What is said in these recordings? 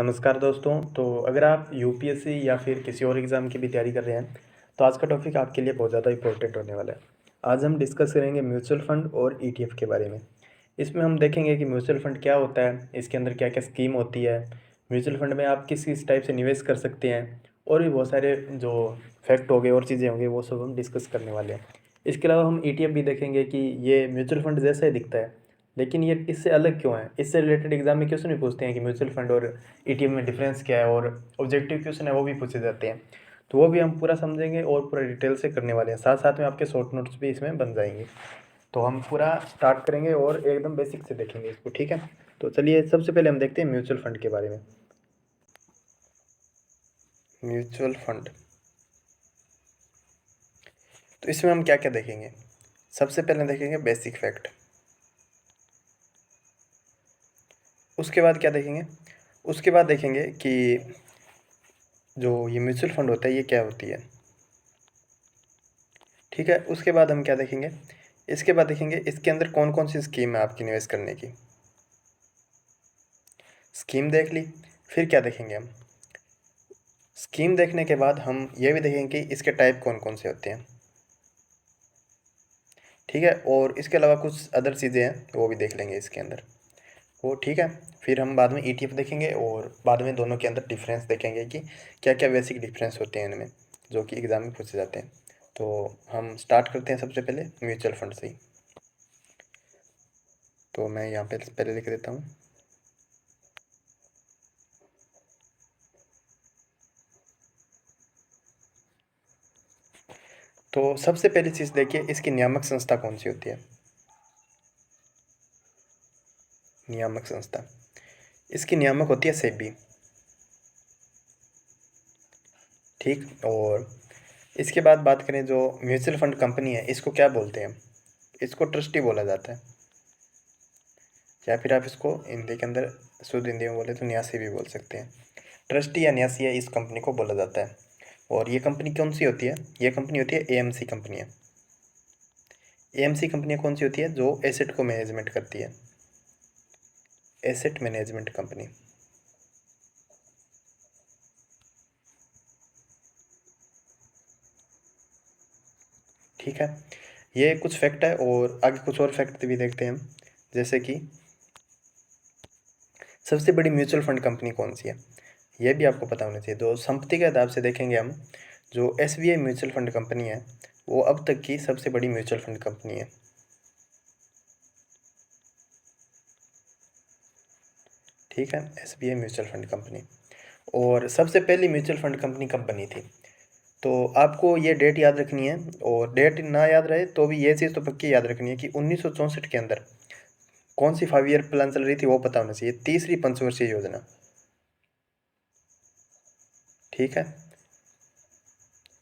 नमस्कार दोस्तों। तो अगर आप यूपीएससी या फिर किसी और एग्ज़ाम की भी तैयारी कर रहे हैं तो आज का टॉपिक आपके लिए बहुत ज़्यादा इंपॉर्टेंट होने वाला है। आज हम डिस्कस करेंगे म्यूचुअल फंड और ईटीएफ के बारे में। इसमें हम देखेंगे कि म्यूचुअल फंड क्या होता है, इसके अंदर क्या क्या स्कीम होती है, म्यूचुअल फंड में आप किस किस टाइप से निवेश कर सकते हैं, और भी बहुत सारे जो फैक्ट हो गए और चीज़ें होंगी वो सब हम डिस्कस करने वाले हैं। इसके अलावा हम ईटीएफ भी देखेंगे कि ये म्यूचुअल फंड जैसा ही दिखता है, लेकिन ये इससे अलग क्यों है, इससे रिलेटेड एग्जाम में क्वेश्चन भी पूछते हैं कि म्यूचुअल फंड और ईटीएफ में डिफरेंस क्या है, और ऑब्जेक्टिव क्वेश्चन है वो भी पूछे जाते हैं। तो वो भी हम पूरा समझेंगे और पूरा डिटेल से करने वाले हैं, साथ साथ में आपके शॉर्ट नोट्स भी इसमें बन जाएंगे। तो हम पूरा स्टार्ट करेंगे और एकदम बेसिक से देखेंगे इसको, ठीक है। तो चलिए सबसे पहले हम देखते हैं म्यूचुअल फंड के बारे में। म्यूचुअल फंड, तो इसमें हम क्या क्या देखेंगे। सबसे पहले देखेंगे बेसिक फैक्ट, उसके बाद क्या देखेंगे, उसके बाद देखेंगे कि जो ये म्यूचुअल फंड होता है ये क्या होती है, ठीक है। उसके बाद हम क्या देखेंगे, इसके बाद देखेंगे इसके अंदर कौन कौन सी स्कीम है आपकी निवेश करने की। स्कीम देख ली, फिर क्या देखेंगे हम, स्कीम देखने के बाद हम ये भी देखेंगे कि इसके टाइप कौन कौन से होते हैं, ठीक है। और इसके अलावा कुछ अदर चीज़ें हैं वो भी देख लेंगे इसके अंदर, वो ठीक है। फिर हम बाद में ईटीएफ देखेंगे और बाद में दोनों के अंदर डिफरेंस देखेंगे कि क्या क्या बेसिक डिफरेंस होते हैं इनमें, जो कि एग्ज़ाम में पूछे जाते हैं। तो हम स्टार्ट करते हैं सबसे पहले म्यूचुअल फंड से ही। तो मैं यहाँ पे पहले लिख देता हूँ। तो सबसे पहली चीज़ देखिए, इसकी नियामक संस्था कौन सी होती है। नियामक संस्था, इसकी नियामक होती है सेबी, ठीक। और इसके बाद बात करें, जो म्यूचुअल फंड कंपनी है इसको क्या बोलते हैं, इसको ट्रस्टी बोला जाता है, या फिर आप इसको हिंदी के अंदर शुद्ध हिंदी में बोले तो न्यासी भी बोल सकते हैं। ट्रस्टी या न्यासी है, इस कंपनी को बोला जाता है। और ये कंपनी कौन सी होती है, ये कंपनी होती है एएमसी कंपनी है। एएमसी कंपनी कौन सी होती है, जो एसेट को मैनेजमेंट करती है, एसेट मैनेजमेंट कंपनी, ठीक है। ये कुछ फैक्ट है और आगे कुछ और फैक्ट भी देखते हैं हम, जैसे कि सबसे बड़ी म्यूचुअल फंड कंपनी कौन सी है, ये भी आपको पता होना चाहिए। तो संपत्ति के आधार से देखेंगे हम, जो एसबीआई म्यूचुअल फंड कंपनी है वो अब तक की सबसे बड़ी म्यूचुअल फंड कंपनी है, ठीक है। SBI mutual fund company. और सबसे पहली म्यूचुअल फंड कंपनी कब बनी थी, तो आपको ये डेट याद रखनी है। और डेट ना याद रहे तो भी ये चीज़ तो पक्की याद रखनी है कि 1964 के अंदर कौन सी 5 ईयर प्लान चल रही थी वो पता होना चाहिए, तीसरी पंचवर्षीय योजना, ठीक है।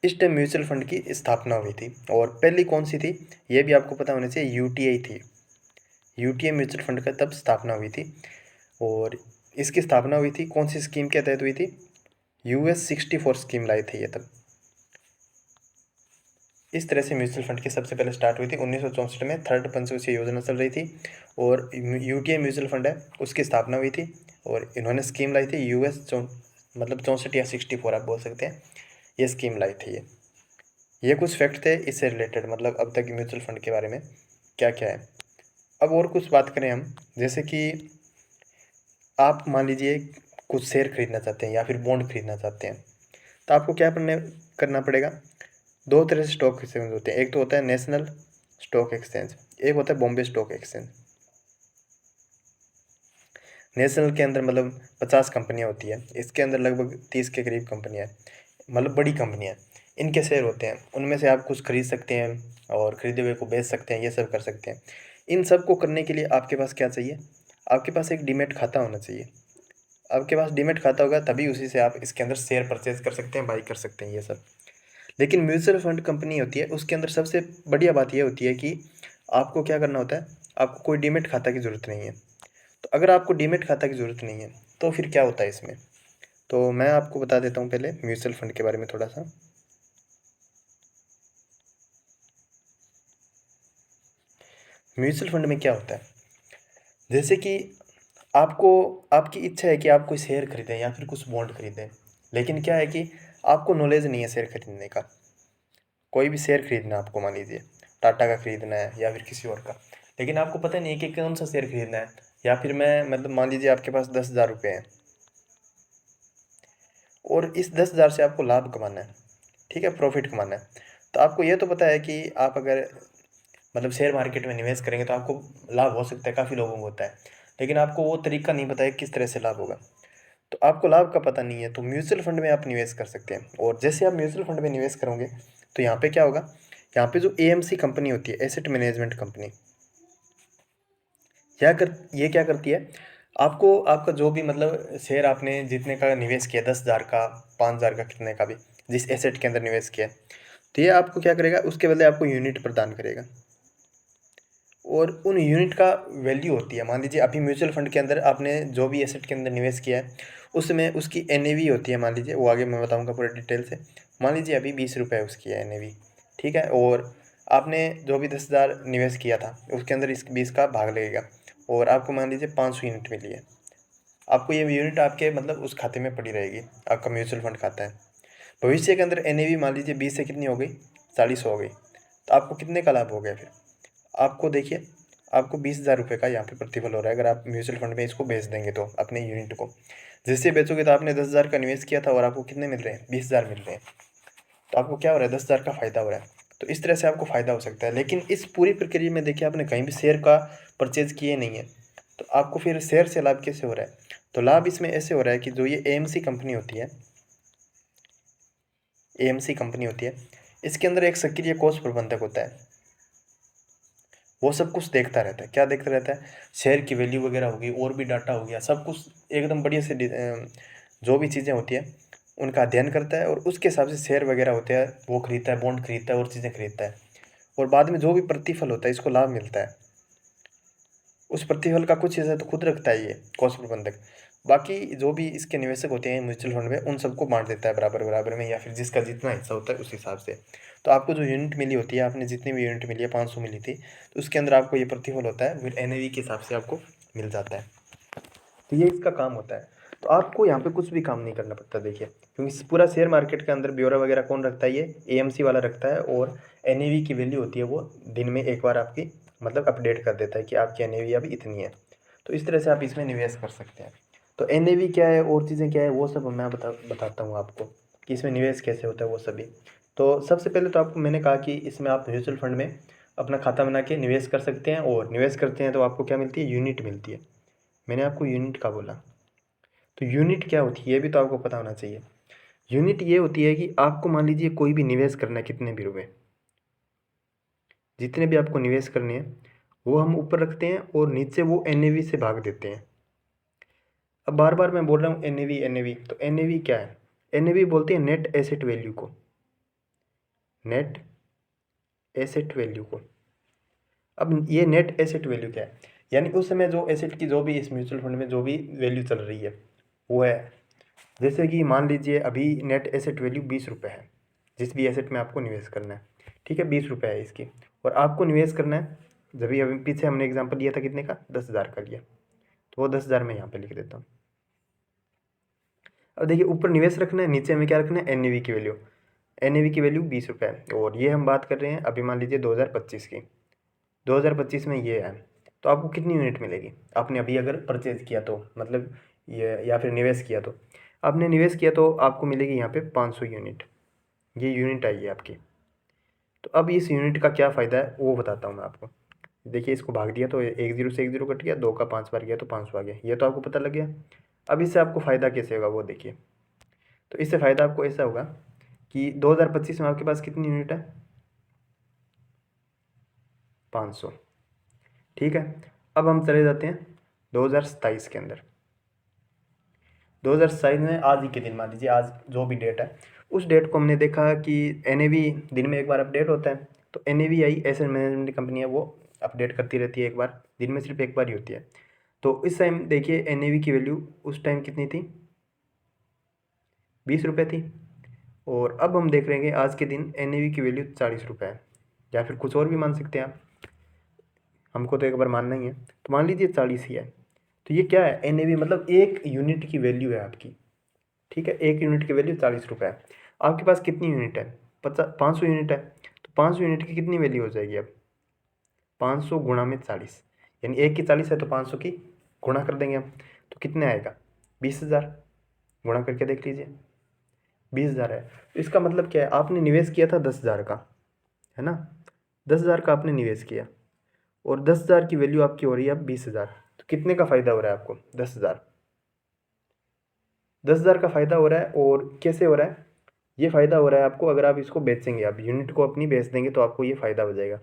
इस टाइम म्यूचुअल फंड की स्थापना हुई थी। और पहली कौन सी थी ये भी आपको पता होना चाहिए, यूटीआई थी। यूटीआई म्यूचुअल फंड का तब स्थापना हुई थी। और इसकी स्थापना हुई थी कौन सी स्कीम के तहत हुई थी, US 64 स्कीम लाई थी ये तब। इस तरह से म्यूचुअल फंड की सबसे पहले स्टार्ट हुई थी 1964 में, थर्ड पंचवर्षीय योजना चल रही थी। और यूटीआई म्यूचुअल फंड है उसकी स्थापना हुई थी और इन्होंने स्कीम लाई थी मतलब 64 या 64 आप बोल सकते हैं, ये स्कीम लाई थी ये कुछ फैक्ट थे इससे रिलेटेड, मतलब अब तक म्यूचुअल फंड के बारे में क्या क्या है। अब और कुछ बात करें हम, जैसे कि आप मान लीजिए कुछ शेयर खरीदना चाहते हैं या फिर बॉन्ड खरीदना चाहते हैं, तो आपको क्या करना पड़ेगा। दो तरह से स्टॉक एक्सचेंज होते हैं, एक तो होता है नेशनल स्टॉक एक्सचेंज, एक होता है बॉम्बे स्टॉक एक्सचेंज। नेशनल के अंदर मतलब 50 कंपनियां होती है, इसके अंदर लगभग 30 के करीब कंपनियां हैं, मतलब बड़ी कंपनियां। इनके शेयर होते हैं, उनमें से आप कुछ खरीद सकते हैं और खरीदे हुए को बेच सकते हैं, ये सब कर सकते हैं। इन सब को करने के लिए आपके पास क्या चाहिए, आपके पास एक डीमैट खाता होना चाहिए। आपके पास डीमैट खाता होगा तभी उसी से आप इसके अंदर शेयर परचेज कर सकते हैं, बाई कर सकते हैं, ये सब। लेकिन म्यूचुअल फंड कंपनी होती है उसके अंदर सबसे बढ़िया बात यह होती है कि आपको क्या करना होता है, आपको कोई डीमैट खाता की ज़रूरत नहीं है। तो अगर आपको डीमैट खाता की ज़रूरत नहीं है तो फिर क्या होता है इसमें, तो मैं आपको बता देता हूँ पहले म्यूचुअल फंड के बारे में थोड़ा सा। म्यूचुअल फंड में क्या होता है, जैसे कि आपको आपकी इच्छा है कि आप कोई शेयर खरीदें या फिर कुछ बॉन्ड खरीदें, लेकिन क्या है कि आपको नॉलेज नहीं है शेयर खरीदने का। कोई भी शेयर खरीदना है आपको, मान लीजिए टाटा का खरीदना है या फिर किसी और का, लेकिन आपको पता नहीं है कि कौन सा शेयर खरीदना है। या फिर मैं मतलब मान लीजिए आपके पास 10,000 रुपये हैं और इस 10,000 से आपको लाभ कमाना है, ठीक है, प्रॉफिट कमाना है। तो आपको ये तो पता है कि आप अगर मतलब शेयर मार्केट में निवेश करेंगे तो आपको लाभ हो सकता है, काफ़ी लोगों को होता है, लेकिन आपको वो तरीका नहीं पता है किस तरह से लाभ होगा। तो आपको लाभ का पता नहीं है, तो म्यूचुअल फंड में आप निवेश कर सकते हैं। और जैसे आप म्यूचुअल फंड में निवेश करोगे तो यहाँ पे क्या होगा, यहाँ पे जो एएमसी कंपनी होती है, एसेट मैनेजमेंट कंपनी, ये क्या करती है, आपको आपका जो भी मतलब शेयर आपने जितने का निवेश किया, 10,000 का, 5,000 का, कितने का भी जिस एसेट के अंदर निवेश किया, तो ये आपको क्या करेगा, उसके बदले आपको यूनिट प्रदान करेगा। और उन यूनिट का वैल्यू होती है, मान लीजिए अभी म्यूचुअल फंड के अंदर आपने जो भी एसेट के अंदर निवेश किया है उसमें उसकी एनएवी होती है, मान लीजिए, वो आगे मैं बताऊंगा पूरे डिटेल से। मान लीजिए अभी 20 रुपये उसकी है एनएवी, ठीक है, और आपने जो भी 10,000 निवेश किया था उसके अंदर इस 20 का भाग लगेगा, और आपको मान लीजिए 500 यूनिट मिली है। आपको ये यूनिट आपके मतलब उस खाते में पड़ी रहेगी, आपका म्यूचुअल फंड खाता है। भविष्य के अंदर एनएवी मान लीजिए 20 से कितनी हो गई, 40 हो गई, तो आपको कितने का लाभ हो गया फिर। आपको देखिए, आपको 20,000 रुपये का यहाँ पे प्रतिफल हो रहा है अगर आप म्यूचुअल फंड में इसको बेच देंगे तो अपने यूनिट को। जैसे बेचोगे तो आपने 10,000 का निवेश किया था और आपको कितने मिल रहे हैं, 20,000 मिल रहे हैं, तो आपको क्या हो रहा है, 10,000 का फ़ायदा हो रहा है। तो इस तरह से आपको फ़ायदा हो सकता है, लेकिन इस पूरी प्रक्रिया में देखिए आपने कहीं भी शेयर का परचेज किए नहीं है, तो आपको फिर शेयर से लाभ कैसे हो रहा है। तो लाभ इसमें ऐसे हो रहा है कि जो ये एएमसी कंपनी होती है, एएमसी कंपनी होती है, इसके अंदर एक सक्रिय कोष प्रबंधक होता है। वो सब कुछ देखता रहता है, क्या देखता रहता है, शेयर की वैल्यू वगैरह होगी, और भी डाटा हो गया, सब कुछ एकदम बढ़िया से जो भी चीज़ें होती हैं उनका अध्ययन करता है, और उसके हिसाब से शेयर वगैरह होते हैं वो खरीदता है, बॉन्ड खरीदता है और चीज़ें खरीदता है। और बाद में जो भी प्रतिफल होता है इसको लाभ मिलता है, उस प्रतिफल का कुछ हिस्सा तो खुद रखता है ये कोष प्रबंधक, बाकी जो भी इसके निवेशक होते हैं म्यूचुअल फंड में उन सबको बांट देता है बराबर बराबर में, या फिर जिसका जितना हिस्सा होता है उस हिसाब से। तो आपको जो यूनिट मिली होती है, आपने जितनी भी यूनिट मिली है, 500 मिली थी, तो उसके अंदर आपको ये प्रतिफल होता है, फिर एनएवी के हिसाब से आपको मिल जाता है। तो ये इसका काम होता है। तो आपको यहाँ पे कुछ भी काम नहीं करना पड़ता, देखिए, क्योंकि पूरा शेयर मार्केट के अंदर ब्यौरा वगैरह कौन रखता है, ये एएमसी वाला रखता है, और एनएवी की वैल्यू होती है वो दिन में एक बार आपकी मतलब अपडेट कर देता है कि आपकी एनएवी अभी इतनी है। तो इस तरह से आप इसमें निवेश कर सकते हैं। तो एनएवी क्या है और चीज़ें क्या है वो सब मैं बताता हूँ आपको कि इसमें निवेश कैसे होता है वो सभी। तो सबसे पहले तो आपको मैंने कहा कि इसमें आप म्यूचुअल फंड में अपना खाता बना के निवेश कर सकते हैं, और निवेश करते हैं तो आपको क्या मिलती है, यूनिट मिलती है। मैंने आपको यूनिट का बोला, तो यूनिट क्या होती है ये भी तो आपको पता होना चाहिए। यूनिट ये होती है कि आपको मान लीजिए कोई भी निवेश करना है, कितने भी रुपए, जितने भी आपको निवेश करने हैं वो हम ऊपर रखते हैं और नीचे वो एनएवी से भाग देते हैं। अब बार बार मैं बोल रहा हूँ एनएवी एनएवी, तो एनएवी क्या है, एनएवी बोलते हैं नेट एसेट वैल्यू को, नेट एसेट वैल्यू को। अब ये नेट एसेट वैल्यू क्या है, यानी उस समय जो एसेट की जो भी इस म्यूचुअल फंड में जो भी वैल्यू चल रही है वो है। जैसे कि मान लीजिए अभी नेट एसेट वैल्यू 20 रुपये है, जिस भी एसेट में आपको निवेश करना है, ठीक है, 20 रुपये है इसकी, और आपको निवेश करना है, जब भी अभी पीछे हमने एग्जांपल लिया था कितने का, 10,000 का लिया, तो वो 10,000 मैं यहाँ पे लिख देता हूँ। अब देखिए ऊपर निवेश रखना है, नीचे हमें क्या रखना है, एनएवी की वैल्यू। एनएवी की वैल्यू 20 रुपये है, और ये हम बात कर रहे हैं अभी मान लीजिए 2025 की। 2025 में ये है, तो आपको कितनी यूनिट मिलेगी, आपने अभी अगर परचेज किया तो मतलब ये, या फिर निवेश किया तो, आपने निवेश किया तो आपको मिलेगी यहाँ पे 500 यूनिट, ये यूनिट आई है आपकी। तो अब इस यूनिट का क्या फ़ायदा है वो बताता हूँ मैं आपको। देखिए इसको भाग दिया तो 1 0 से 1 0 कट गया, 2 का 5 बार गया तो 500 आ गया, ये तो आपको पता लग गया। अब इससे आपको फ़ायदा कैसे होगा वो देखिए। तो इससे फ़ायदा आपको ऐसा होगा कि 2025 में आपके पास कितनी यूनिट है, 500, ठीक है। अब हम चले जाते हैं 2027 के अंदर। 2027 में आज ही के दिन, मान लीजिए आज जो भी डेट है उस डेट को हमने देखा कि एनएवी दिन में एक बार अपडेट होता है। तो एनएवी आई एसेट मैनेजमेंट कंपनी है, वो अपडेट करती रहती है, एक बार दिन में सिर्फ एक बार ही होती है। तो इस टाइम देखिए एनएवी की वैल्यू उस टाइम कितनी थी, 20 रुपये थी। और अब हम देख रहे हैं कि आज के दिन एनएवी की वैल्यू 40 रुपये है, या फिर कुछ और भी मान सकते हैं आप, हमको तो एक बार मानना ही है। तो मान लीजिए 40 ही है, तो ये क्या है, एनएवी मतलब एक यूनिट की वैल्यू है आपकी, ठीक है, एक यूनिट की वैल्यू 40 रुपये है। आपके पास कितनी यूनिट है, 500 यूनिट है, तो 500 यूनिट की कितनी वैल्यू हो जाएगी अब, 500 गुणा में 40, यानी एक की 40 है तो 500 की गुणा कर देंगे हम, तो कितने आएगा, 20,000। गुणा करके देख लीजिए, 20,000 है। तो इसका मतलब क्या है, आपने निवेश किया था 10,000 का, है ना, 10,000 का आपने निवेश किया, और 10,000 की वैल्यू आपकी हो रही है अब 20,000, तो कितने का फ़ायदा हो रहा है आपको, 10,000। 10,000 का फ़ायदा हो रहा है, और कैसे हो रहा है, ये फ़ायदा हो रहा है आपको, अगर आप इसको बेचेंगे, आप यूनिट को अपनी बेच देंगे तो आपको ये फ़ायदा हो जाएगा।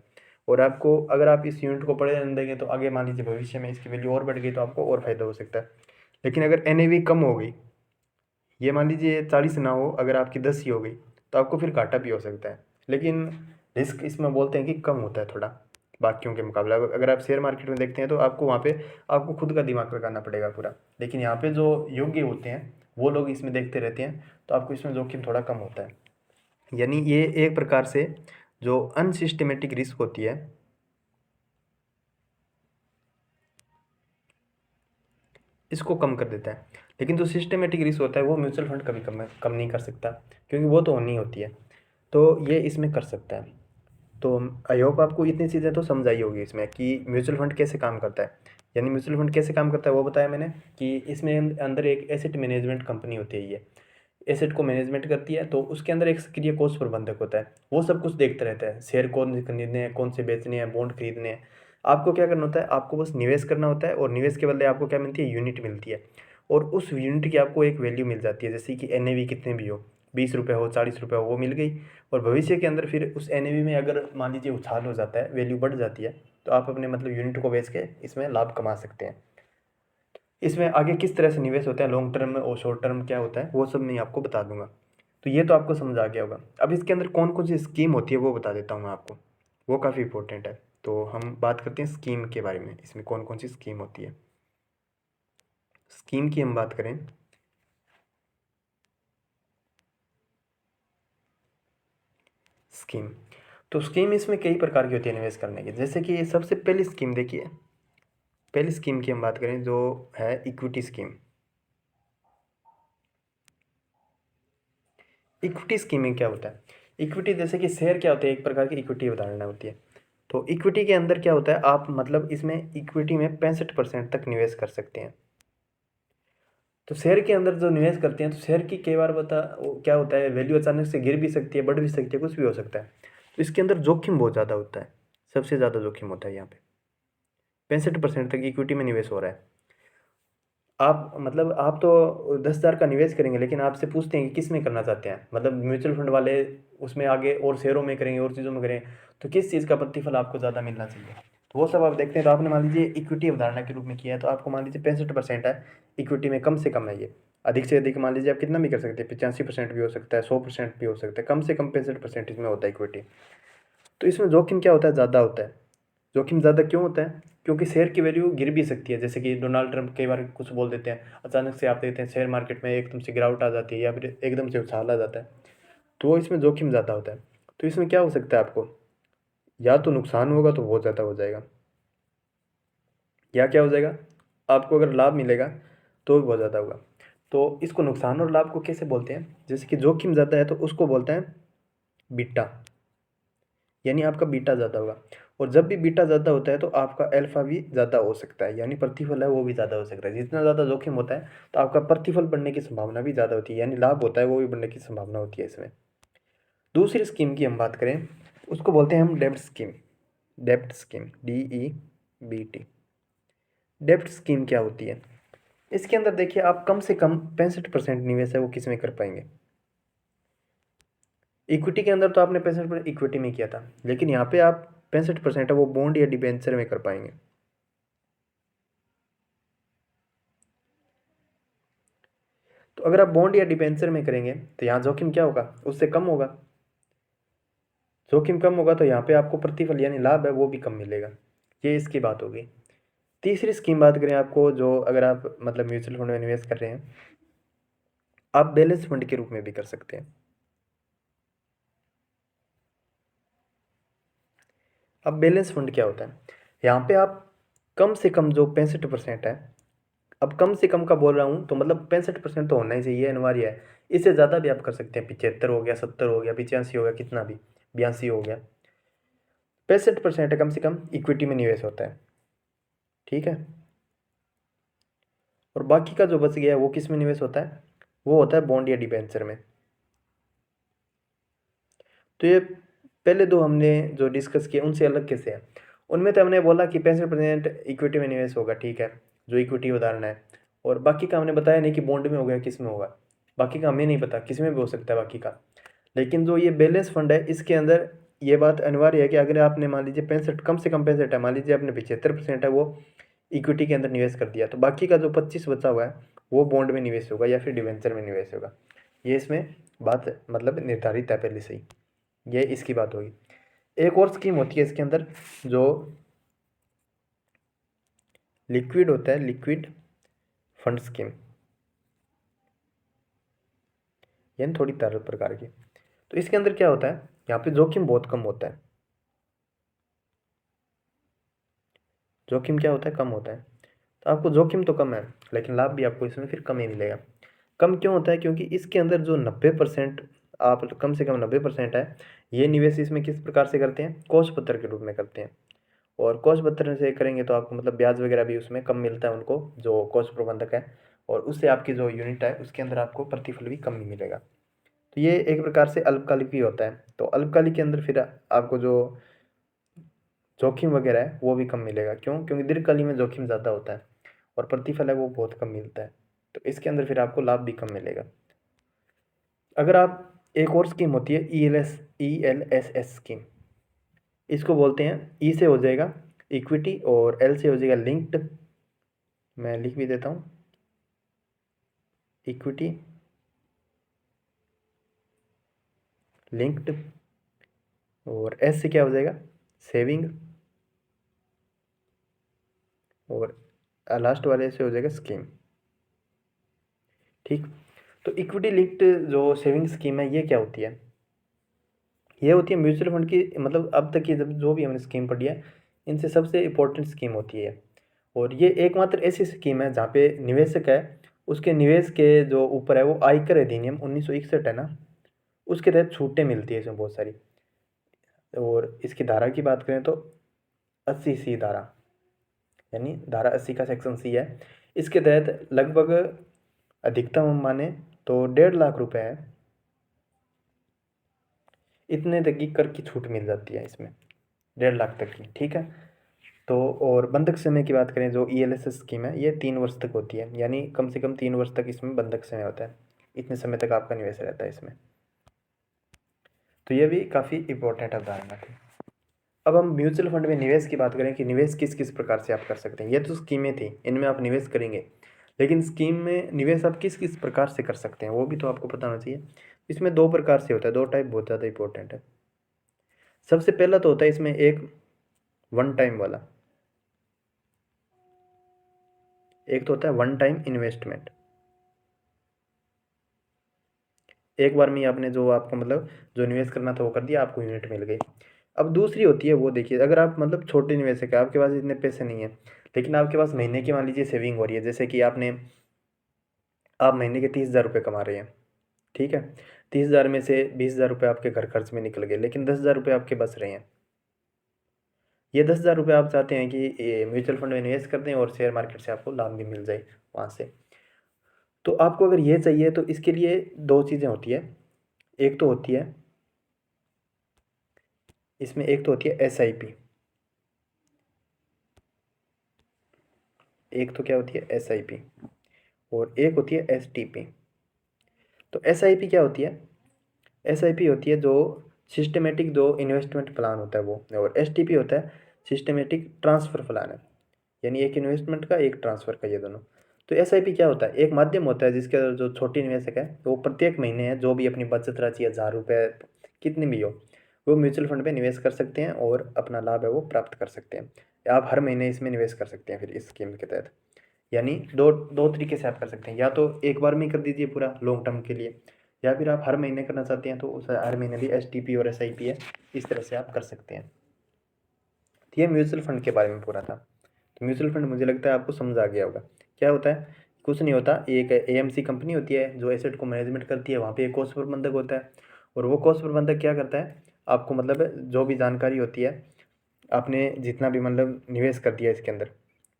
और आपको अगर आप इस यूनिट को पड़े रहने देंगे तो आगे मान लीजिए भविष्य में इसकी वैल्यू और बढ़ गई तो आपको और फ़ायदा हो सकता है। लेकिन अगर एनएवी कम हो गई, ये मान लीजिए 40 ना हो, अगर आपकी 10 ही हो गई, तो आपको फिर घाटा भी हो सकता है। लेकिन रिस्क इसमें बोलते हैं कि कम होता है थोड़ा बाकियों के मुकाबले। अगर आप शेयर मार्केट में देखते हैं तो आपको वहाँ पे आपको खुद का दिमाग लगाना पड़ेगा पूरा, लेकिन यहाँ पे जो योग्य होते हैं वो लोग इसमें देखते रहते हैं, तो आपको इसमें जोखिम थोड़ा कम होता है। यानी ये एक प्रकार से जो अनसिस्टेमेटिक रिस्क होती है, इसको कम कर देता है। लेकिन जो सिस्टमेटिक रिस्क होता है वो म्यूचुअल फंड कभी कम नहीं कर सकता, क्योंकि वो तो होनी होती है, तो ये इसमें कर सकता है। तो आई होप आपको इतनी चीज़ें तो समझ आई होगी इसमें कि म्यूचुअल फंड कैसे काम करता है। यानी म्यूचुअल फंड कैसे काम करता है वो बताया मैंने, कि इसमें अंदर एक एसेट मैनेजमेंट कंपनी होती है, ये एसेट को मैनेजमेंट करती है, तो उसके अंदर एक सक्रिय कोष प्रबंधक होता है, वो सब कुछ देखता रहता है, शेयर कौन से खरीदने हैं, कौन से बेचने हैं, बॉन्ड खरीदने हैं। आपको क्या करना होता है, आपको बस निवेश करना होता है, और निवेश के बदले आपको क्या मिलती है, यूनिट मिलती है, और उस यूनिट की आपको एक वैल्यू मिल जाती है, जैसे कि एनएवी कितने भी हो, 20 रुपये हो, 40 रुपये हो, वो मिल गई। और भविष्य के अंदर फिर उस एनएवी में अगर मान लीजिए उछाल हो जाता है, वैल्यू बढ़ जाती है, तो आप अपने मतलब यूनिट को बेच के इसमें लाभ कमा सकते हैं। इसमें आगे किस तरह से निवेश होता है, लॉन्ग टर्म में और शॉर्ट टर्म क्या होता है, वो सब मैं आपको बता दूंगा। तो ये तो आपको समझ आ गया होगा। अब इसके अंदर कौन कौन सी स्कीम होती है वो बता देता हूँ मैं आपको, वो काफ़ी इंपॉर्टेंट है। तो हम बात करते हैं स्कीम के बारे में, इसमें कौन कौन सी स्कीम होती है। स्कीम की हम बात करें, स्कीम, तो स्कीम इसमें कई प्रकार की होती है निवेश करने की। जैसे कि सबसे पहली स्कीम देखिए, पहली स्कीम की हम बात करें जो है इक्विटी स्कीम। इक्विटी स्कीम में क्या होता है, इक्विटी जैसे कि शेयर क्या होते हैं, एक प्रकार की इक्विटी अवधारणा होती है। तो इक्विटी के अंदर क्या होता है, आप मतलब इसमें इक्विटी में 65% तक निवेश कर सकते हैं। तो शेयर के अंदर जो निवेश करते हैं, तो शेयर की कई बार क्या होता है, वैल्यू अचानक से गिर भी सकती है, बढ़ भी सकती है, कुछ भी हो सकता है। तो इसके अंदर जोखिम बहुत ज़्यादा होता है, सबसे ज़्यादा जोखिम होता है यहाँ पे। 65% तक इक्विटी में निवेश हो रहा है। आप मतलब आप तो 10,000 का निवेश करेंगे, लेकिन आपसे पूछते हैं कि किस में करना चाहते हैं, मतलब म्यूचुअल फंड वाले उसमें आगे और शेयरों में करेंगे और चीज़ों में करें, तो किस चीज़ का प्रतिफल आपको ज़्यादा मिलना चाहिए, तो वो सब आप देखते हैं। तो आपने मान लीजिए इक्विटी अवधारणा के रूप में किया है, तो आपको मान लीजिए 65% है इक्विटी में, कम से कम है ये। अधिक से अधिक मान लीजिए आप कितना भी कर सकते हैं, 85% भी हो सकता है, 100% भी हो सकता है, कम से कम 65% इसमें होता है इक्विटी। तो इसमें जोखिम क्या होता है, ज़्यादा होता है। जोखिम ज़्यादा क्यों होता है, क्योंकि शेयर की वैल्यू गिर भी सकती है, जैसे कि डोनाल्ड ट्रंप कई बार कुछ बोल देते हैं, अचानक से आप देखते हैं शेयर मार्केट में एकदम से गिरावट आ जाती है, या फिर एकदम से उछाल आ जाता है, तो इसमें जोखिम ज़्यादा होता है। तो इसमें क्या हो सकता है, आपको या तो नुकसान होगा तो बहुत ज़्यादा हो जाएगा, या क्या हो जाएगा, आपको अगर लाभ मिलेगा तो भी बहुत ज़्यादा होगा। तो इसको नुकसान और लाभ को कैसे बोलते हैं, जैसे कि जोखिम ज़्यादा है तो उसको बोलते हैं बीटा, यानी आपका बीटा ज़्यादा होगा। और जब भी बीटा ज़्यादा होता है तो आपका अल्फा भी ज़्यादा हो सकता है, यानी प्रतिफल है वो भी ज़्यादा हो सकता है। जितना ज़्यादा जोखिम होता है तो आपका प्रतिफल बढ़ने की संभावना भी ज़्यादा होती है, यानी लाभ होता है वो भी बढ़ने की संभावना होती है इसमें। दूसरी स्कीम की हम बात करें, उसको बोलते हैं हम डेब्ट स्कीम। डेब्ट स्कीम, DEBT। डेब्ट स्कीम क्या होती है, इसके अंदर देखिए आप कम से कम 65% निवेश है वो किस में कर पाएंगे। इक्विटी के अंदर तो आपने 65% इक्विटी में किया था, लेकिन यहाँ पे आप 65% है वो बॉन्ड या डिबेंचर में कर पाएंगे। तो अगर आप बॉन्ड या डिबेंचर में करेंगे तो यहाँ जोखिम क्या होगा, उससे कम होगा। जोखिम कम होगा तो यहाँ पे आपको प्रतिफल यानी लाभ है वो भी कम मिलेगा। ये इसकी बात होगी। तीसरी स्कीम बात करें आपको, जो अगर आप मतलब म्यूचुअल फंड में निवेश कर रहे हैं, आप बैलेंस फंड के रूप में भी कर सकते हैं। अब बैलेंस फंड क्या होता है, यहाँ पे आप कम से कम जो 65% है अब कम से कम का बोल रहा हूँ तो मतलब 65% तो होना ही चाहिए, अनिवार्य है। इससे ज़्यादा भी आप कर सकते हैं, 75 हो गया, 70 हो गया, 85 हो गया, कितना भी, 82 हो गया। 65% कम से कम इक्विटी में निवेश होता है, ठीक है। और बाकी का जो बच गया है वो किस में निवेश होता है, वो होता है बॉन्ड या डिबेंचर में। तो ये पहले दो हमने जो डिस्कस किए उनसे अलग कैसे है। उनमें तो हमने बोला कि 65% इक्विटी में निवेश होगा, ठीक है, जो इक्विटी उदाहरण है। और बाकी का हमने बताया नहीं कि बॉन्ड में होगा किस में होगा, बाकी का हमें नहीं पता किस में भी हो सकता है बाकी का। लेकिन जो ये बैलेंस फंड है इसके अंदर ये बात अनिवार्य है कि अगर आपने मान लीजिए 65, कम से कम 65 है, मान लीजिए आपने 75% है वो इक्विटी के अंदर निवेश कर दिया, तो बाकी का जो 25 बचा हुआ है वो बॉन्ड में निवेश होगा या फिर डिवेंचर में निवेश होगा। ये इसमें बात मतलब निर्धारित है पहले से ही, ये इसकी बात होगी। एक और स्कीम होती है इसके अंदर जो लिक्विड होता है, लिक्विड फंड स्कीम, यानी थोड़ी तरल प्रकार की। तो इसके अंदर क्या होता है, यहाँ पे जोखिम बहुत कम होता है। जोखिम क्या होता है, कम होता है। तो आपको जोखिम तो कम है लेकिन लाभ भी आपको इसमें फिर कम ही मिलेगा। कम क्यों होता है, क्योंकि इसके अंदर जो 90% आप कम से कम 90% है, ये निवेश इसमें किस प्रकार से करते हैं, कोष पत्र के रूप में करते हैं। और कोष पत्र से करेंगे तो आपको मतलब ब्याज वगैरह भी उसमें कम मिलता है उनको, जो कोष प्रबंधक है। और उससे आपकी जो यूनिट है उसके अंदर आपको प्रतिफल भी कम ही मिलेगा। तो ये एक प्रकार से अल्पकालिक भी होता है। तो अल्पकालिक के अंदर फिर आपको जो जोखिम वगैरह है वो भी कम मिलेगा, क्यों, क्योंकि दीर्घकालीन में जोखिम ज़्यादा होता है और प्रतिफल है वो बहुत कम मिलता है। तो इसके अंदर फिर आपको लाभ भी कम मिलेगा। अगर आप, एक और स्कीम होती है ELSS स्कीम, इसको बोलते हैं, ई से हो जाएगा इक्विटी और एल से हो जाएगा लिंक्ड। मैं लिख भी देता हूँ, इक्विटी लिंक्ड, और एस से क्या हो जाएगा, सेविंग, और लास्ट वाले से हो जाएगा स्कीम, ठीक। तो इक्विटी लिंक्ड जो सेविंग स्कीम है ये क्या होती है, ये होती है म्यूचुअल फंड की, मतलब अब तक की जब जो भी हमने स्कीम पढ़ी है इनसे सबसे इम्पोर्टेंट स्कीम होती है। और ये एकमात्र ऐसी स्कीम है जहाँ पे निवेशक है उसके निवेश के जो ऊपर है वो आयकर अधिनियम 1961 है ना, उसके तहत छूटें मिलती है इसमें बहुत सारी। और इसकी धारा की बात करें तो 80C धारा, यानी धारा 80 का सेक्शन सी है। इसके तहत लगभग अधिकतम हम माने तो 1.5 लाख रुपए है, इतने तक की कर की छूट मिल जाती है इसमें, 1.5 लाख तक की, ठीक है। तो और बंधक समय की बात करें, जो ELSS स्कीम है ये 3 वर्ष तक होती है, यानी कम से कम 3 वर्ष तक इसमें बंधक समय होता है, इतने समय तक आपका निवेश रहता है इसमें। तो ये भी काफ़ी इंपॉर्टेंट अवधारणा थी। अब हम म्यूचुअल फंड में निवेश की बात करें कि निवेश किस किस प्रकार से आप कर सकते हैं। ये तो स्कीमें थी, इनमें आप निवेश करेंगे, लेकिन स्कीम में निवेश आप किस किस प्रकार से कर सकते हैं वो भी तो आपको पता होना चाहिए। इसमें 2 प्रकार से होता है, 2 टाइप बहुत ज़्यादा इंपॉर्टेंट है। सबसे पहला तो होता है इसमें एक वन टाइम वाला, एक तो होता है वन टाइम इन्वेस्टमेंट, एक बार में ही आपने जो आपको मतलब जो निवेश करना था वो कर दिया, आपको यूनिट मिल गई। अब दूसरी होती है वो, देखिए अगर आप मतलब छोटे निवेशक है, आपके पास इतने पैसे नहीं है, लेकिन आपके पास महीने की मान लीजिए सेविंग हो रही है, जैसे कि आप महीने के 30,000 रुपये कमा रहे हैं, ठीक है। 30,000 में से 20,000 रुपये आपके घर खर्च में निकल गए, लेकिन 10,000 रुपये आपके बच रहे हैं। ये 10,000 रुपये आप चाहते हैं कि म्यूचुअल फंड में निवेश कर दें और शेयर मार्केट से आपको लाभ भी मिल जाए वहाँ से। तो आपको अगर ये चाहिए तो इसके लिए दो चीज़ें होती है। एक तो होती है इसमें, एक तो होती है SIP, एक तो क्या होती है SIP, और एक होती है STP। तो SIP क्या होती है, SIP होती है जो सिस्टमेटिक जो इन्वेस्टमेंट प्लान होता है वो, और STP होता है सिस्टमेटिक ट्रांसफ़र प्लान है, यानी एक इन्वेस्टमेंट का एक ट्रांसफ़र का, ये दोनों। तो SIP क्या होता है, एक माध्यम होता है जिसके अंदर जो छोटी निवेशक है वो प्रत्येक महीने है जो भी अपनी बचत राशि 1,000 रुपये कितनी भी हो वो म्यूचुअल फंड में निवेश कर सकते हैं और अपना लाभ है वो प्राप्त कर सकते हैं। आप हर महीने इसमें निवेश कर सकते हैं फिर इस स्कीम के तहत। यानी दो दो तरीके से आप कर सकते हैं, या तो एक बार में ही कर दीजिए पूरा लॉन्ग टर्म के लिए, या फिर आप हर महीने करना चाहते हैं तो उस हर महीने भी STP और SIP है, इस तरह से आप कर सकते हैं। तो ये म्यूचुअल फंड के बारे में पूरा था। तो म्यूचुअल फंड मुझे लगता है आपको समझ आ गया होगा क्या होता है, कुछ नहीं होता, एक एएमसी कंपनी होती है जो एसेट को मैनेजमेंट करती है, वहाँ पे एक कोष प्रबंधक होता है। और वो कोष प्रबंधक क्या करता है, आपको मतलब जो भी जानकारी होती है, आपने जितना भी मतलब निवेश कर दिया इसके अंदर,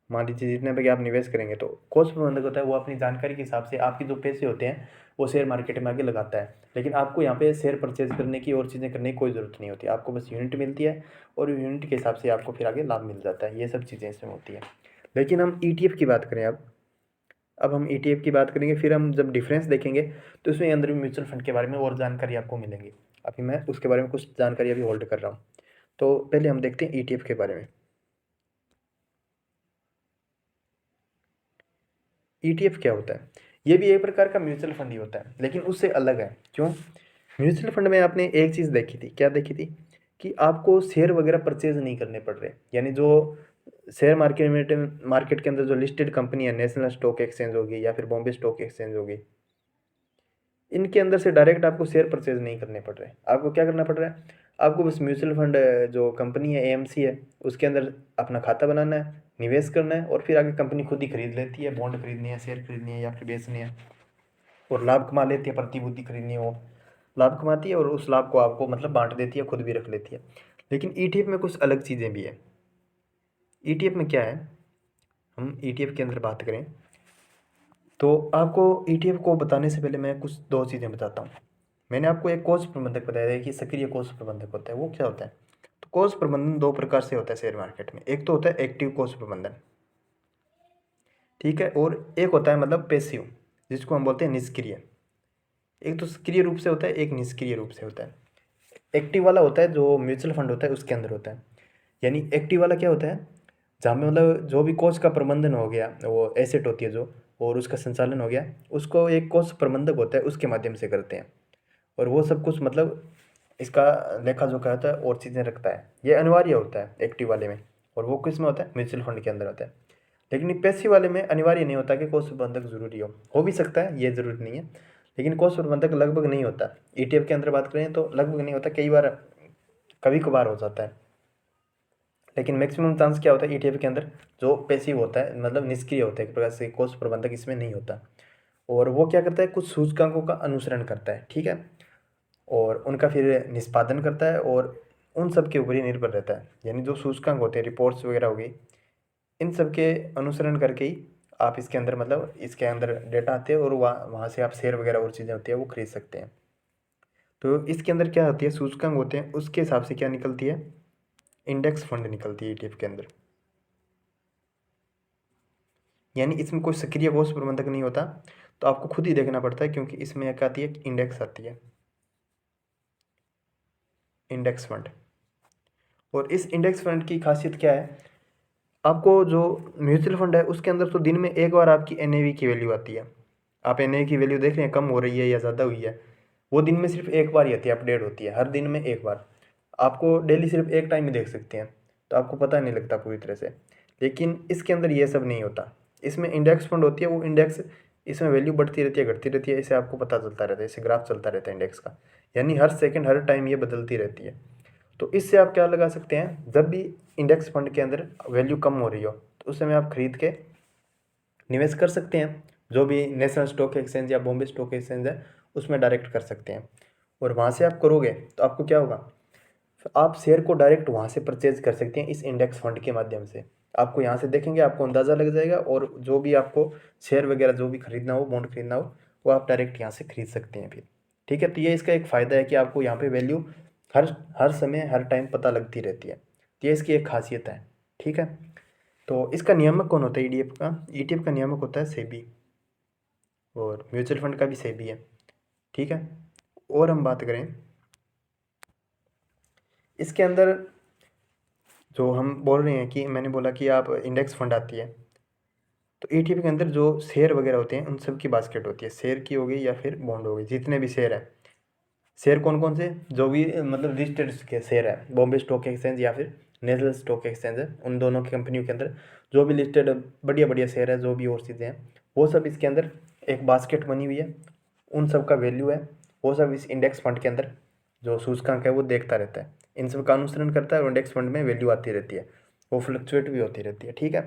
मान लीजिए जितने पे कि आप निवेश करेंगे, तो कोष प्रबंधक होता है वो अपनी जानकारी के हिसाब से आपके जो पैसे होते हैं वो शेयर मार्केट में आगे लगाता है। लेकिन आपको यहाँ पे शेयर परचेज करने की और चीज़ें करने की कोई ज़रूरत नहीं होती, आपको बस यूनिट मिलती है और यूनिट के हिसाब से आपको फिर आगे लाभ मिल जाता है। ये सब चीज़ें इसमें होती है। लेकिन हम ईटीएफ की बात करें, अब हम ईटीएफ की बात करेंगे, फिर हम जब डिफरेंस देखेंगे तो उसमें अंदर भी म्यूचुअल फंड के बारे में और जानकारी आपको मिलेंगी। अभी मैं उसके बारे में कुछ जानकारी अभी होल्ड कर रहा हूँ। तो पहले हम देखते हैं ईटीएफ के बारे में। ईटीएफ क्या होता है, ये भी एक प्रकार का म्यूचुअल फंड ही होता है, लेकिन उससे अलग है। क्यों? म्यूचुअल फंड में आपने एक चीज़ देखी थी, क्या देखी थी, कि आपको शेयर वगैरह परचेज नहीं करने पड़ रहे। यानी जो शेयर मार्केट के अंदर जो लिस्टेड कंपनी है, नेशनल स्टॉक एक्सचेंज होगी या फिर बॉम्बे स्टॉक एक्सचेंज होगी, इनके अंदर से डायरेक्ट आपको शेयर परचेज नहीं करने पड़ रहे। आपको क्या करना पड़ रहा है, आपको बस म्यूचुअल फंड जो कंपनी है एएमसी है उसके अंदर अपना खाता बनाना है, निवेश करना है, और फिर आगे कंपनी खुद ही खरीद लेती है, बॉन्ड खरीदनी है, शेयर खरीदनी है या फिर बेचनी है, और लाभ कमा लेती है, प्रतिभूति खरीदनी हो, लाभ कमाती है और उस लाभ को आपको मतलब बांट देती है, खुद भी रख लेती है। लेकिन ईटीएफ में कुछ अलग चीज़ें भी है। ईटीएफ में क्या है, हम ईटीएफ के अंदर बात करें तो आपको ईटीएफ को बताने से पहले मैं कुछ दो चीज़ें बताता हूँ। मैंने आपको एक कोष प्रबंधक बताया है कि सक्रिय कोष प्रबंधक होता है, वो क्या होता है। तो कोष प्रबंधन दो प्रकार से होता है शेयर मार्केट में, एक तो होता है एक्टिव कोष प्रबंधन, ठीक है, और एक होता है मतलब पैसिव, जिसको हम बोलते हैं निष्क्रिय। एक तो सक्रिय रूप से होता है, एक निष्क्रिय रूप से होता है। एक्टिव वाला होता है जो म्यूचुअल फंड होता है उसके अंदर होता है। यानी एक्टिव वाला क्या होता है, जहाँ में मतलब जो भी कोष का प्रबंधन हो गया, वो एसेट होती है जो, और उसका संचालन हो गया, उसको एक कोष प्रबंधक होता है उसके माध्यम से करते हैं। और वो सब कुछ मतलब इसका लेखा जोखा होता है और चीज़ें रखता है, ये अनिवार्य होता है एक्टिव वाले में। और वो किस में होता है, म्यूचुअल फंड के अंदर होता है। लेकिन पैसिव वाले में अनिवार्य नहीं होता कि कोष प्रबंधक जरूरी हो भी सकता है, ये जरूरी नहीं है, लेकिन कोष प्रबंधक लगभग नहीं होता। ईटीएफ के अंदर बात करें तो लगभग नहीं होता, कई बार कभी कभार हो जाता है। लेकिन मैक्सिमम चांस क्या होता है ईटीएफ के अंदर, जो पैसिव होता है मतलब निष्क्रिय होता है एक प्रकार से, कोष प्रबंधक इसमें नहीं होता। और वो क्या करता है, कुछ सूचकांकों का अनुसरण करता है, ठीक है, और उनका फिर निष्पादन करता है, और उन सब के ऊपर ही निर्भर रहता है। यानी जो सूचकांक होते हैं, रिपोर्ट्स वगैरह हो गई, इन सब के अनुसरण करके ही आप इसके अंदर मतलब इसके अंदर डेटा आते हैं, और वहाँ वहाँ से आप शेयर वगैरह और चीज़ें होती है वो खरीद सकते हैं। तो इसके अंदर क्या होती है, सूचकांक होते हैं, उसके हिसाब से क्या निकलती है, इंडेक्स फंड निकलती है ईटीएफ के अंदर। यानी इसमें कोई सक्रिय कोष प्रबंधक नहीं होता, तो आपको खुद ही देखना पड़ता है, क्योंकि इसमें क्या आती है, इंडेक्स आती है, इंडेक्स फंड। और इस इंडेक्स फंड की खासियत क्या है, आपको जो म्यूचुअल फंड है उसके अंदर तो दिन में एक बार आपकी एनएवी की वैल्यू आती है। आप एनएवी की वैल्यू देख रहे हैं, कम हो रही है या ज़्यादा हुई है, वो दिन में सिर्फ एक बार ही आती है, अपडेट होती है हर दिन में एक बार। आपको डेली सिर्फ एक टाइम ही देख सकते हैं, तो आपको पता नहीं लगता पूरी तरह से। लेकिन इसके अंदर ये सब नहीं होता, इसमें इंडेक्स फंड होती है, वो इंडेक्स इसमें वैल्यू बढ़ती रहती है घटती रहती है, इसे आपको पता चलता रहता है, इसे ग्राफ चलता रहता है इंडेक्स का। यानी हर सेकंड हर टाइम ये बदलती रहती है। तो इससे आप क्या लगा सकते हैं, जब भी इंडेक्स फंड के अंदर वैल्यू कम हो रही हो तो उस समय आप खरीद के निवेश कर सकते हैं, जो भी नेशनल स्टॉक एक्सचेंज या बॉम्बे स्टॉक एक्सचेंज है उसमें डायरेक्ट कर सकते हैं। और वहाँ से आप करोगे तो आपको क्या होगा, आप शेयर को डायरेक्ट वहाँ से परचेज कर सकते हैं इस इंडेक्स फंड के माध्यम से। आपको यहाँ से देखेंगे, आपको अंदाज़ा लग जाएगा, और जो भी आपको शेयर वगैरह जो भी खरीदना हो, बॉन्ड खरीदना हो, वो आप डायरेक्ट यहाँ से खरीद सकते हैं फिर। ठीक है, तो ये इसका एक फ़ायदा है कि आपको यहाँ पे वैल्यू हर हर समय हर टाइम पता लगती रहती है, तो ये इसकी एक खासियत है। ठीक है, तो इसका नियामक कौन होता है ईडीएफ का, ईटीएफ का नियामक होता है सेबी, और म्यूचुअल फंड का भी सेबी है। ठीक है, और हम बात करें इसके अंदर, जो हम बोल रहे हैं कि मैंने बोला कि आप इंडेक्स फंड आती है, तो ईटीएफ के अंदर जो शेयर वगैरह होते हैं उन सब की बास्केट होती है, शेयर की हो गई या फिर बॉन्ड हो गई, जितने भी शेयर है। शेयर कौन कौन से, जो भी मतलब लिस्टेड के शेयर है, बॉम्बे स्टॉक एक्सचेंज या फिर नेशनल स्टॉक एक्सचेंज है, उन दोनों की कंपनियों के अंदर जो भी लिस्टेड बढ़िया बढ़िया शेयर है, जो भी और चीज़ें हैं, वो सब इसके अंदर एक बास्केट बनी हुई है, उन सब का वैल्यू है, वो सब इस इंडेक्स फंड के अंदर जो सूचकांक है वो देखता रहता है, इन सब का अनुसरण करता है, और इंडेक्स फंड में वैल्यू आती रहती है, वो फ्लक्चुएट भी होती रहती है। ठीक है,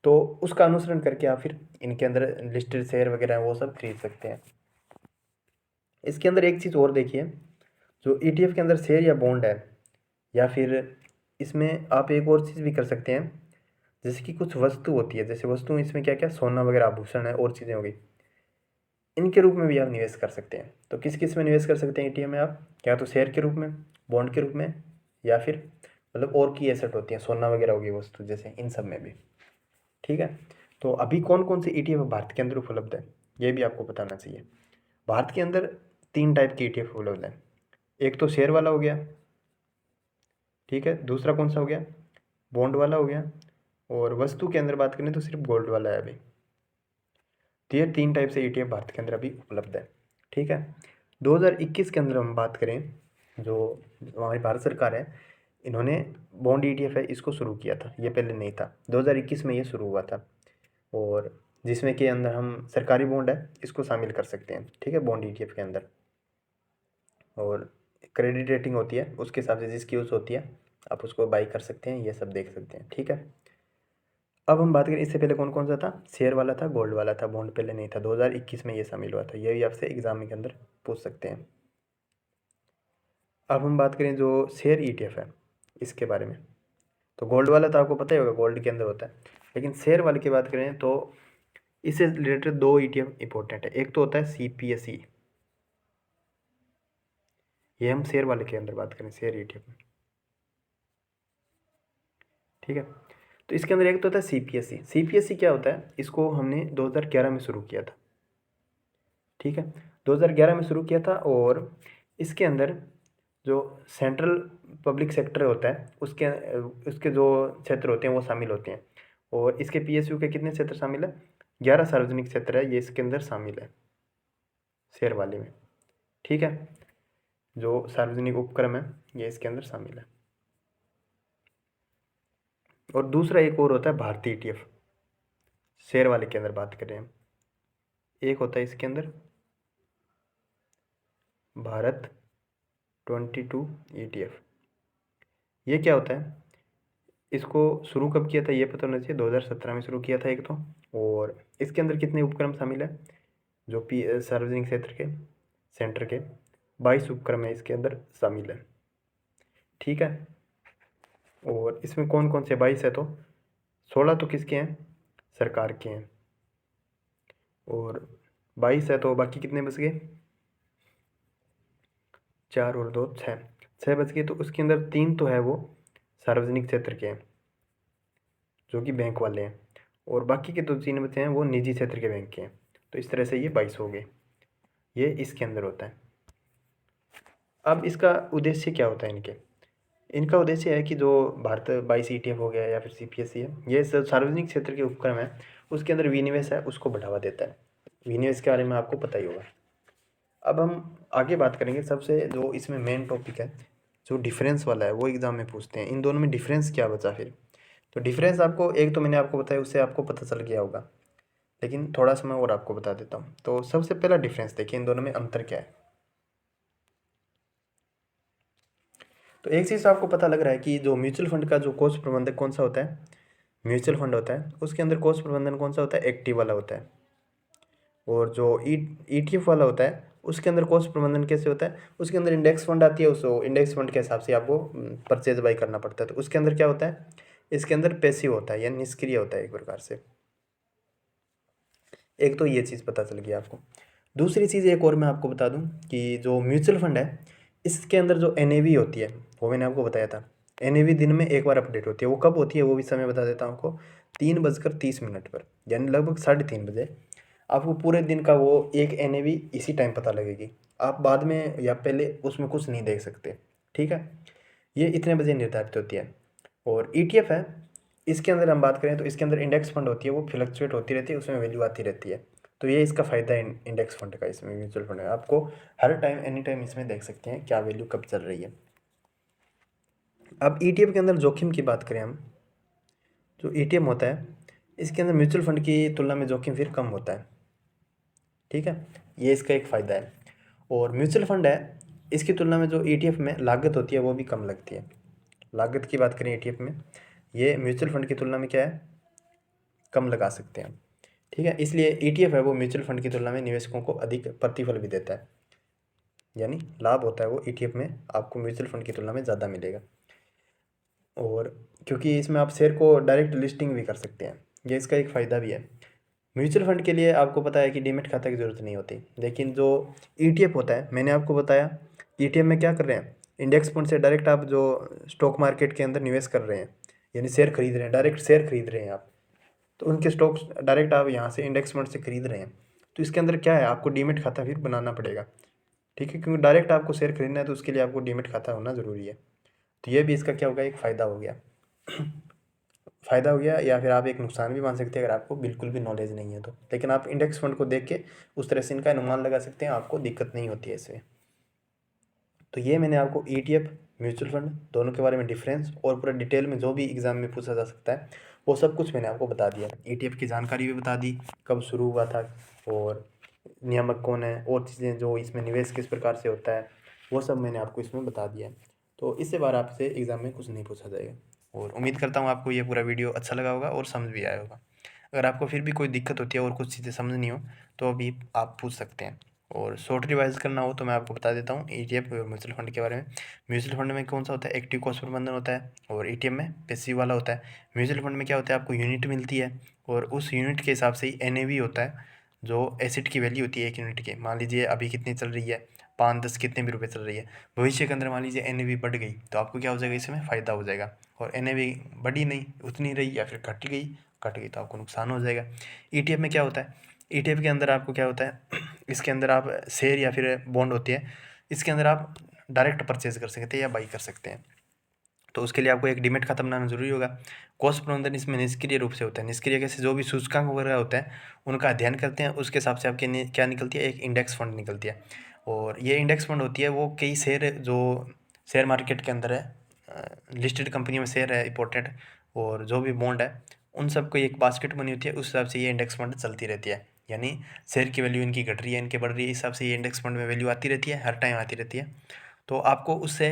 तो उसका अनुसरण करके आप फिर इनके अंदर लिस्टेड शेयर वगैरह है वो सब खरीद सकते हैं। इसके अंदर एक चीज़ और देखिए, जो ETF के अंदर शेयर या बॉन्ड है, या फिर इसमें आप एक और चीज़ भी कर सकते हैं, जैसे कि कुछ वस्तु होती है, जैसे वस्तु इसमें क्या क्या सोना वगैरह आभूषण है और चीज़ें हो गई, इनके रूप में भी आप निवेश कर सकते हैं। तो किस किस में निवेश कर सकते हैं ETF में आप, या तो शेयर के रूप में, बॉन्ड के रूप में, या फिर मतलब और की एसेट होती है, सोना वगैरह होगी वस्तु जैसे, इन सब में भी। ठीक है, तो अभी कौन कौन से ETF भारत के अंदर उपलब्ध है ये भी आपको बताना चाहिए। भारत के अंदर 3 टाइप के ETF उपलब्ध है। एक तो शेयर वाला हो गया, ठीक है, दूसरा कौन सा हो गया, बॉन्ड वाला हो गया, और वस्तु के अंदर बात करें तो सिर्फ गोल्ड वाला है अभी। तो ये 3 टाइप से ETF भारत के अंदर अभी उपलब्ध है। ठीक है, 2021 के अंदर हम बात करें, जो हमारी भारत सरकार है, इन्होंने बॉन्ड ETF है इसको शुरू किया था, ये पहले नहीं था, 2021 में ये शुरू हुआ था, और जिसमें के अंदर हम सरकारी बॉन्ड है इसको शामिल कर सकते हैं। ठीक है, बॉन्ड ETF के अंदर, और क्रेडिट रेटिंग होती है उसके हिसाब से जिसकी यूज़ होती है आप उसको बाई कर सकते हैं, ये सब देख सकते हैं। ठीक है, अब हम बात करें इससे पहले कौन कौन सा था, शेयर वाला था, गोल्ड वाला था, बॉन्ड पहले नहीं था, 2021 में ये शामिल हुआ था, ये भी आपसे एग्जाम के अंदर पूछ सकते हैं। अब हम बात करें जो शेयर ETF है इसके बारे में, तो गोल्ड वाला तो आपको पता ही होगा, गोल्ड के अंदर होता है, लेकिन शेयर वाले की बात करें तो इससे रिलेटेड 2 ETF इंपॉर्टेंट है। एक तो होता है CPSE, ये हम शेयर वाले के अंदर बात करें, शेयर ETF में। ठीक है, तो इसके अंदर एक तो होता है CPSE क्या होता है, इसको हमने 2011 में शुरू किया था। ठीक है, 2011 में शुरू किया था, और इसके अंदर जो सेंट्रल पब्लिक सेक्टर होता है उसके जो क्षेत्र होते हैं वो शामिल होते हैं, और इसके PSU के कितने क्षेत्र शामिल है, 11 सार्वजनिक क्षेत्र है, ये इसके अंदर शामिल है शेयर वाले में। ठीक है, जो सार्वजनिक उपक्रम है ये इसके अंदर शामिल है। और दूसरा एक और होता है भारतीय ETF, शेयर वाले के अंदर बात कर रहे हैं, एक होता है इसके अंदर भारत 22 ETF। ये क्या होता है, इसको शुरू कब किया था ये पता होना चाहिए, 2017 में शुरू किया था एक तो, और इसके अंदर कितने उपक्रम शामिल है, जो सार्वजनिक क्षेत्र के सेंटर के 22 उपक्रम है इसके अंदर शामिल है। ठीक है, और इसमें कौन कौन से 22 है, तो 16 तो किसके हैं, सरकार के हैं, और 22 है तो बाकी कितने बच गए, 4 और 2 6 बच गए। तो उसके अंदर 3 तो है वो सार्वजनिक क्षेत्र के हैं जो कि बैंक वाले हैं, और बाकी के 2 3 बचे हैं वो निजी क्षेत्र के बैंक के हैं। तो इस तरह से ये 22 हो गए, ये इसके अंदर होता है। अब इसका उद्देश्य क्या होता है इनका उद्देश्य है कि जो भारत 22 ETF हो गया या फिर CPSE है, ये सार्वजनिक क्षेत्र के उपक्रम है, उसके अंदर विनिवेश है उसको बढ़ावा देता है। विनिवेश के बारे में आपको पता ही होगा। अब हम आगे बात करेंगे, सबसे जो इसमें मेन टॉपिक है जो डिफरेंस वाला है, वो एग्जाम में पूछते हैं, इन दोनों में डिफरेंस क्या बचा फिर। तो डिफरेंस आपको एक तो मैंने आपको बताया, उससे आपको पता चल गया होगा, लेकिन थोड़ा सा मैं और आपको बता देता हूँ। तो सबसे पहला डिफरेंस देखिए, इन दोनों में अंतर क्या है। तो एक चीज़ आपको पता लग रहा है कि जो म्यूचुअल फंड का जो कोष प्रबंधक कौन सा होता है, म्यूचुअल फंड होता है, उसके अंदर कोष प्रबंधन कौन सा होता है, एक्टिव वाला होता है। और जो ETF वाला होता है उसके अंदर कोष प्रबंधन कैसे होता है, उसके अंदर इंडेक्स फंड आती है, उस इंडेक्स फंड के हिसाब से आपको परचेज बाई करना पड़ता है। तो उसके अंदर क्या होता है, इसके अंदर पैसिव होता है या निष्क्रिय होता है एक प्रकार से। एक तो ये चीज़ पता चल गई आपको। दूसरी चीज़ एक और मैं आपको बता दूं कि जो म्यूचुअल फंड है इसके अंदर जो NAV होती है वो मैंने आपको बताया था, NAV दिन में एक बार अपडेट होती है। वो कब होती है वो भी समय बता देता हूँ आपको, 3:30 पर, यानी लगभग 3:30 बजे आपको पूरे दिन का वो एक NAV इसी टाइम पता लगेगी। आप बाद में या पहले उसमें कुछ नहीं देख सकते। ठीक है, ये इतने बजे निर्धारित होती है। और ETF है, इसके अंदर हम बात करें तो इसके अंदर इंडेक्स फंड होती है, वो फ्लक्चुएट होती रहती है, उसमें वैल्यू आती रहती है। तो ये इसका फ़ायदा है इंडेक्स फंड का, इसमें म्यूचुअल फंड है, आपको हर टाइम एनी टाइम इसमें देख सकते हैं क्या वैल्यू कब चल रही है। अब ETF के अंदर जोखिम की बात करें हम, जो ATM होता है इसके अंदर म्यूचुअल फंड की तुलना में जोखिम फिर कम होता है। ठीक है, ये इसका एक फ़ायदा है। और म्यूचुअल फंड है इसकी तुलना में जो ETF में लागत होती है वो भी कम लगती है। लागत की बात करें ETF में, ये म्यूचुअल फंड की तुलना में क्या है, कम लगा सकते हैं। ठीक है, इसलिए ETF है वो म्यूचुअल फंड की तुलना में निवेशकों को अधिक प्रतिफल भी देता है, यानी लाभ होता है वो ETF में आपको म्यूचुअल फंड की तुलना में ज़्यादा मिलेगा। और क्योंकि इसमें आप शेयर को डायरेक्ट लिस्टिंग भी कर सकते हैं, ये इसका एक फ़ायदा भी है। म्यूचुअल फंड के लिए आपको पता है कि डीमैट खाता की ज़रूरत नहीं होती, लेकिन जो ETF होता है, मैंने आपको बताया ETF में क्या कर रहे हैं, इंडेक्स फंड से डायरेक्ट आप जो स्टॉक मार्केट के अंदर निवेश कर रहे हैं, यानी शेयर खरीद रहे हैं, डायरेक्ट शेयर खरीद रहे हैं आप, तो उनके स्टॉक्स डायरेक्ट आप यहाँ से इंडेक्स फंड से खरीद रहे हैं। तो इसके अंदर क्या है, आपको डीमैट खाता फिर बनाना पड़ेगा। ठीक है, क्योंकि डायरेक्ट आपको शेयर खरीदना है तो उसके लिए आपको डीमैट खाता होना ज़रूरी है। तो ये भी इसका क्या होगा, एक फ़ायदा हो गया। फ़ायदा हो गया, या फिर आप एक नुकसान भी मान सकते हैं अगर आपको बिल्कुल भी नॉलेज नहीं है तो, लेकिन आप इंडेक्स फंड को देख के उस तरह से इनका अनुमान लगा सकते हैं, आपको दिक्कत नहीं होती है इससे। तो ये मैंने आपको ETF म्यूचुअल फंड दोनों के बारे में डिफरेंस और पूरा डिटेल में जो भी एग्ज़ाम में पूछा जा सकता है वो सब कुछ मैंने आपको बता दिया। ETF की जानकारी भी बता दी, कब शुरू हुआ था और नियामक कौन है, और चीज़ें जो इसमें निवेश किस प्रकार से होता है वो सब मैंने आपको इसमें बता दिया है। तो इससे बार आपसे एग्ज़ाम में कुछ नहीं पूछा जाएगा। और उम्मीद करता हूँ आपको ये पूरा वीडियो अच्छा लगा होगा और समझ भी आया होगा। अगर आपको फिर भी कोई दिक्कत होती है और कुछ चीज़ें समझ नहीं हो तो अभी आप पूछ सकते हैं। और शॉर्ट रिवाइज करना हो तो मैं आपको बता देता हूँ ETF और म्यूचुअल फंड के बारे में। म्यूचुअल फंड में कौन सा होता है, एक्टिव कॉस्ट प्रबंधन होता है, और ETF में पैसिव वाला होता है। म्यूचुअल फंड में क्या होता है, आपको यूनिट मिलती है और उस यूनिट के हिसाब से ही NAV होता है, जो एसेट की वैल्यू होती है एक यूनिट की। मान लीजिए अभी कितनी चल रही है, 5-10 कितने भी रुपए चल रही है, भविष्य के अंदर मान लीजिए NAV बढ़ गई तो आपको क्या हो जाएगा, इसमें फ़ायदा हो जाएगा। और NAV बढ़ी नहीं, उतनी रही या फिर घट गई तो आपको नुकसान हो जाएगा। ETF में क्या होता है, ETF के अंदर आपको क्या होता है, इसके अंदर आप शेयर या फिर बॉन्ड होती है, इसके अंदर आप डायरेक्ट परचेज कर सकते हैं या बाई कर सकते हैं। तो उसके लिए आपको एक डीमैट खाता बनाना जरूरी होगा। कोष प्रबंधन इसमें निष्क्रिय रूप से होता है। निष्क्रिय कैसे, जो भी सूचकांक वगैरह होता है उनका अध्ययन करते हैं, उसके हिसाब से आपके क्या निकलती है, एक इंडेक्स फंड निकलती है। और ये इंडेक्स फंड होती है वो कई शेयर जो शेयर मार्केट के अंदर है, लिस्टेड कंपनी में शेयर है इंपॉर्टेंट, और जो भी बॉन्ड है उन सबको एक बास्केट बनी होती है, उस हिसाब से ये इंडेक्स फंड चलती रहती है। यानी शेयर की वैल्यू इनकी घट रही है, इनके बढ़ रही है, इस हिसाब से ये इंडेक्स फंड में वैल्यू आती रहती है, हर टाइम आती रहती है। तो आपको उससे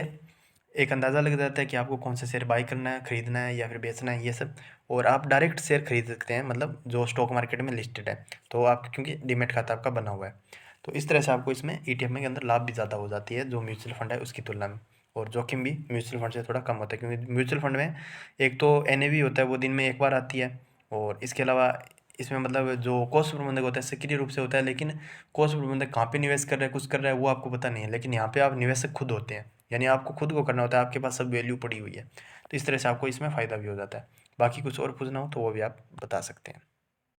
एक अंदाज़ा लग जाता है कि आपको कौन सा शेयर बाई करना है, खरीदना है या फिर बेचना है, ये सब। और आप डायरेक्ट शेयर खरीद सकते हैं, मतलब जो स्टॉक मार्केट में लिस्टेड है, तो आप क्योंकि डीमैट खाता आपका बना हुआ है, तो इस तरह से आपको इसमें ETF में के अंदर लाभ भी ज़्यादा हो जाती है जो म्यूचुअल फंड है उसकी तुलना में। और जोखिम भी म्यूचुअल फंड से थोड़ा कम होता है, क्योंकि म्यूचुअल फंड में एक तो NAV होता है वो दिन में एक बार आती है, और इसके अलावा इसमें मतलब जो कोष प्रबंधक होता है सक्रिय रूप से होता है, लेकिन कोष प्रबंधक कहाँ पे निवेश कर रहा है, कुछ कर रहा है वो आपको पता नहीं है, लेकिन यहाँ पे आप निवेशक खुद होते हैं, यानी आपको खुद को करना होता है, आपके पास सब वैल्यू पड़ी हुई है। तो इस तरह से आपको इसमें फ़ायदा भी हो जाता है। बाकी कुछ और पूछना हो तो वो भी आप बता सकते हैं।